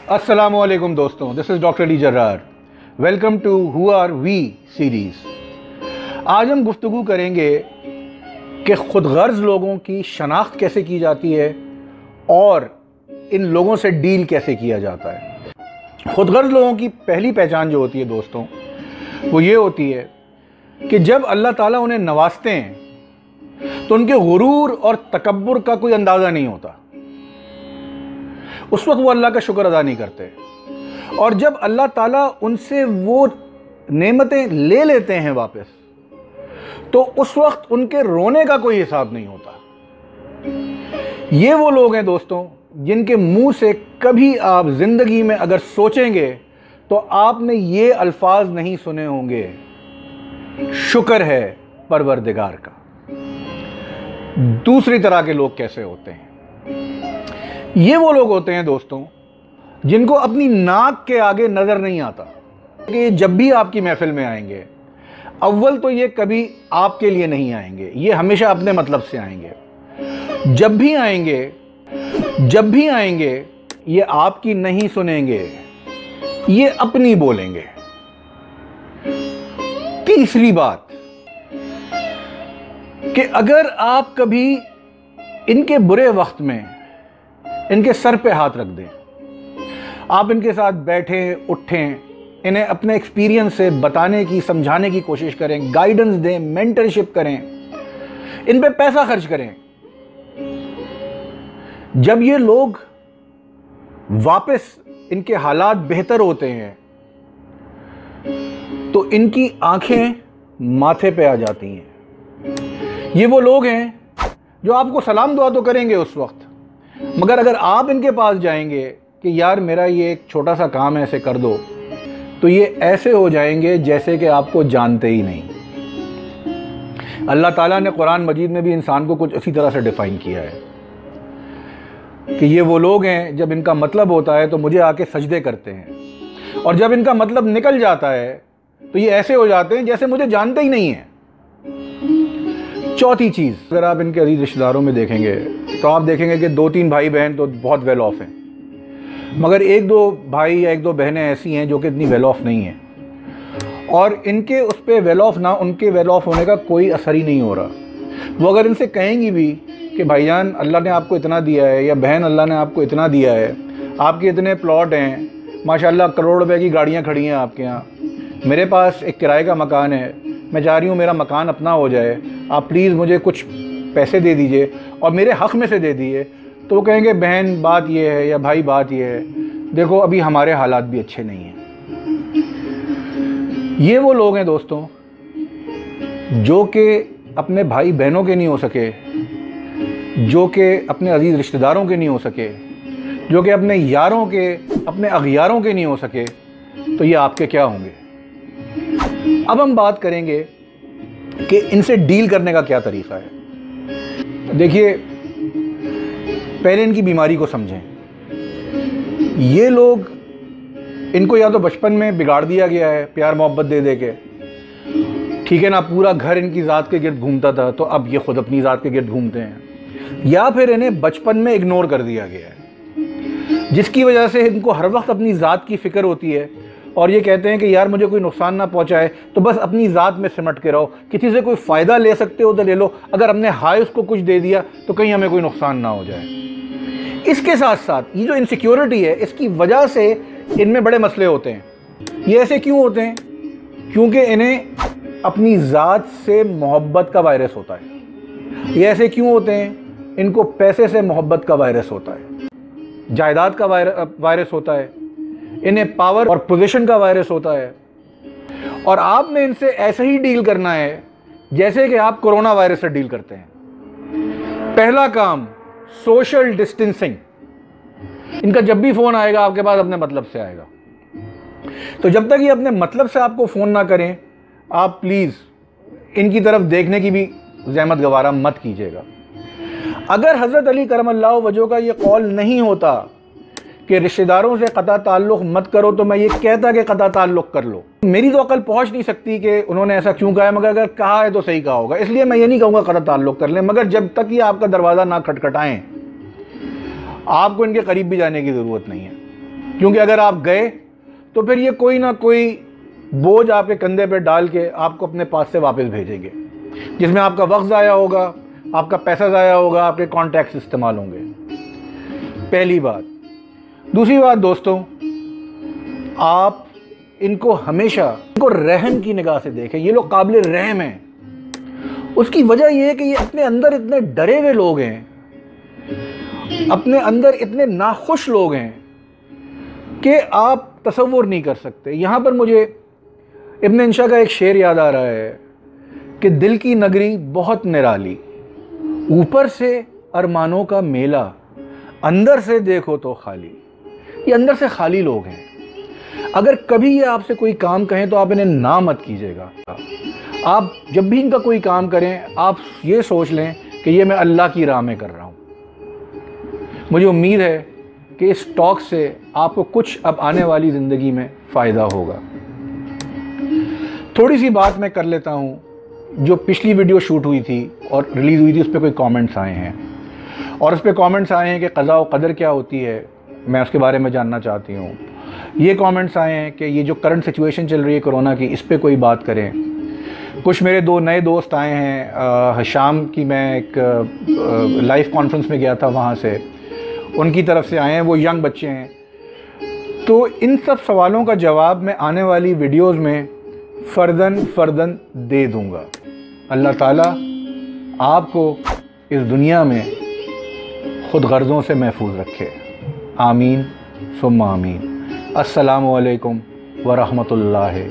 अस्सलामुअलैकुम दोस्तों, this is doctor Ali Zarrar. Welcome to who are we series. आज हम गुफ्तगू करेंगे कि ख़ुदगर्ज़ लोगों की शनाख्त कैसे की जाती है और इन लोगों से डील कैसे किया जाता है। ख़ुदगर्ज़ लोगों की पहली पहचान जो होती है दोस्तों, वो ये होती है कि जब अल्लाह ताला उन्हें नवाजते हैं तो उनके गुरूर और तकब्बुर का कोई अंदाज़ा नहीं होता। उस वक्त वो अल्लाह का शुक्र अदा नहीं करते, और जब अल्लाह ताला उनसे वो नेमतें ले लेते हैं वापस, तो उस वक्त उनके रोने का कोई हिसाब नहीं होता। ये वो लोग हैं दोस्तों जिनके मुंह से कभी आप ज़िंदगी में अगर सोचेंगे तो आपने ये अल्फाज नहीं सुने होंगे, शुक्र है परवरदिगार का। दूसरी तरह के लोग कैसे होते हैं? ये वो लोग होते हैं दोस्तों जिनको अपनी नाक के आगे नज़र नहीं आता कि जब भी आपकी महफिल में आएंगे, अव्वल तो ये कभी आपके लिए नहीं आएंगे, ये हमेशा अपने मतलब से आएंगे। जब भी आएंगे ये आपकी नहीं सुनेंगे, ये अपनी बोलेंगे। तीसरी बात कि अगर आप कभी इनके बुरे वक्त में इनके सर पे हाथ रख दें, आप इनके साथ बैठें उठें, इन्हें अपने एक्सपीरियंस से बताने की, समझाने की कोशिश करें, गाइडेंस दें, मेंटरशिप करें, इन पे पैसा खर्च करें, जब ये लोग वापस इनके हालात बेहतर होते हैं तो इनकी आंखें माथे पे आ जाती हैं। ये वो लोग हैं जो आपको सलाम दुआ तो करेंगे उस वक्त, मगर अगर आप इनके पास जाएंगे कि यार मेरा ये एक छोटा सा काम है, ऐसे कर दो, तो ये ऐसे हो जाएंगे जैसे कि आपको जानते ही नहीं। अल्लाह ताला ने कुरान मजीद में भी इंसान को कुछ इसी तरह से डिफ़ाइन किया है कि ये वो लोग हैं जब इनका मतलब होता है तो मुझे आके सजदे करते हैं, और जब इनका मतलब निकल जाता है तो ये ऐसे हो जाते हैं जैसे मुझे जानते ही नहीं हैं। चौथी चीज़, अगर आप इनके अजीज रिश्तेदारों में देखेंगे तो आप देखेंगे कि 2-3 भाई बहन तो बहुत वेल ऑफ हैं, मगर 1-2 भाई या 1-2 बहनें ऐसी हैं जो कि इतनी वेल ऑफ नहीं हैं, और इनके उस पर वेल ऑफ ना, उनके वेल ऑफ होने का कोई असर ही नहीं हो रहा। वो अगर इनसे कहेंगी भी कि भाईजान अल्लाह ने आपको इतना दिया है, या बहन अल्लाह ने आपको इतना दिया है, आपके इतने प्लॉट हैं, माशाल्लाह करोड़ रुपए की गाड़ियाँ खड़ी हैं आपके यहाँ, मेरे पास एक किराए का मकान है, मैं चाह रही हूँ मेरा मकान अपना हो जाए, आप प्लीज़ मुझे कुछ पैसे दे दीजिए और मेरे हक़ में से दे दीजिए, तो वो कहेंगे बहन बात ये है या भाई बात ये है, देखो अभी हमारे हालात भी अच्छे नहीं हैं। ये वो लोग हैं दोस्तों जो कि अपने भाई बहनों के नहीं हो सके, जो कि अपने अजीज़ रिश्तेदारों के नहीं हो सके, जो कि अपने यारों के, अपने अगयारों के नहीं हो सके, तो ये आपके क्या होंगे। अब हम बात करेंगे कि इनसे डील करने का क्या तरीक़ा है। देखिए, पहले इनकी बीमारी को समझें। ये लोग, इनको या तो बचपन में बिगाड़ दिया गया है प्यार मोहब्बत दे दे के, ठीक है ना, पूरा घर इनकी ज़ात के गिर्द घूमता था तो अब ये ख़ुद अपनी ज़ात के गिर्द घूमते हैं, या फिर इन्हें बचपन में इग्नोर कर दिया गया है, जिसकी वजह से इनको हर वक्त अपनी ज़ात की फ़िक्र होती है, और ये कहते हैं कि यार मुझे कोई नुकसान ना पहुंचाए, तो बस अपनी ज़ात में सिमट के रहो, किसी से कोई फ़ायदा ले सकते हो तो ले लो, अगर हमने हाय उसको कुछ दे दिया तो कहीं हमें कोई नुकसान ना हो जाए। इसके साथ साथ ये जो इनसिक्योरिटी है, इसकी वजह से इनमें बड़े मसले होते हैं। ये ऐसे क्यों होते हैं? क्योंकि इन्हें अपनी ज़ात से मोहब्बत का वायरस होता है। ये ऐसे क्यों होते हैं? इनको पैसे से मोहब्बत का वायरस होता है, जायदाद का वायरस होता है, इन्हें पावर और पोजीशन का वायरस होता है, और आपने इनसे ऐसे ही डील करना है जैसे कि आप कोरोना वायरस से डील करते हैं। पहला काम, सोशल डिस्टेंसिंग। इनका जब भी फ़ोन आएगा आपके पास अपने मतलब से आएगा, तो जब तक ये अपने मतलब से आपको फ़ोन ना करें, आप प्लीज़ इनकी तरफ देखने की भी ज़हमत गवारा मत कीजिएगा। अगर हज़रत अली करमल्लाहु वजह का ये कौल नहीं होता कि रिश्तेदारों से क़ता ताल्लुक़ मत करो, तो मैं ये कहता कि क़ता ताल्लुक़ कर लो। मेरी तो अकल पहुँच नहीं सकती कि उन्होंने ऐसा क्यों कहा है, मगर अगर कहा है तो सही कहा होगा, इसलिए मैं ये नहीं कहूँगा क़ता ताल्लुक़ कर लें, मगर जब तक ये आपका दरवाज़ा ना खटखटाएँ आपको इनके करीब भी जाने की ज़रूरत नहीं है। क्योंकि अगर आप गए तो फिर ये कोई ना कोई बोझ आपके कंधे पे डाल के आपको अपने पास से वापस भेजेंगे, जिसमें आपका वक्त ज़ाया होगा, आपका पैसा ज़ाया होगा, आपके कॉन्टैक्ट्स इस्तेमाल होंगे। पहली बात। दूसरी बात दोस्तों, आप इनको हमेशा इनको रहम की निगाह से देखें। ये लोग काबिल रहम हैं। उसकी वजह यह है कि ये अपने अंदर इतने डरे हुए लोग हैं, अपने अंदर इतने नाखुश लोग हैं कि आप तसव्वुर नहीं कर सकते। यहाँ पर मुझे इब्न इंशा का एक शेर याद आ रहा है कि दिल की नगरी बहुत निराली, ऊपर से अरमानों का मेला, अंदर से देखो तो खाली। ये अंदर से खाली लोग हैं। अगर कभी ये आपसे कोई काम कहें तो आप इन्हें ना मत कीजिएगा। आप जब भी इनका कोई काम करें आप ये सोच लें कि ये मैं अल्लाह की राह में कर रहा हूँ। मुझे उम्मीद है कि इस टॉक से आपको कुछ अब आने वाली ज़िंदगी में फ़ायदा होगा। थोड़ी सी बात मैं कर लेता हूँ। जो पिछली वीडियो शूट हुई थी और रिलीज़ हुई थी, उस पर कोई कमेंट्स आए हैं और उस पर कमेंट्स आए हैं कि क़ज़ा व क़दर क्या होती है, मैं उसके बारे में जानना चाहती हूँ। ये कमेंट्स आए हैं कि ये जो करंट सिचुएशन चल रही है कोरोना की, इस पर कोई बात करें। कुछ मेरे दो नए दोस्त आए हैं, शाम की मैं एक लाइव कॉन्फ्रेंस में गया था, वहाँ से उनकी तरफ से आए हैं, वो यंग बच्चे हैं। तो इन सब सवालों का जवाब मैं आने वाली वीडियोस में फ़र्दन दे दूँगा। अल्लाह ताला आपको इस दुनिया में ख़ुद गर्ज़ों से महफूज रखे। आमीन सुम्मा आमीन। अस्सलामु अलैकुम व रहमतुल्लाहि।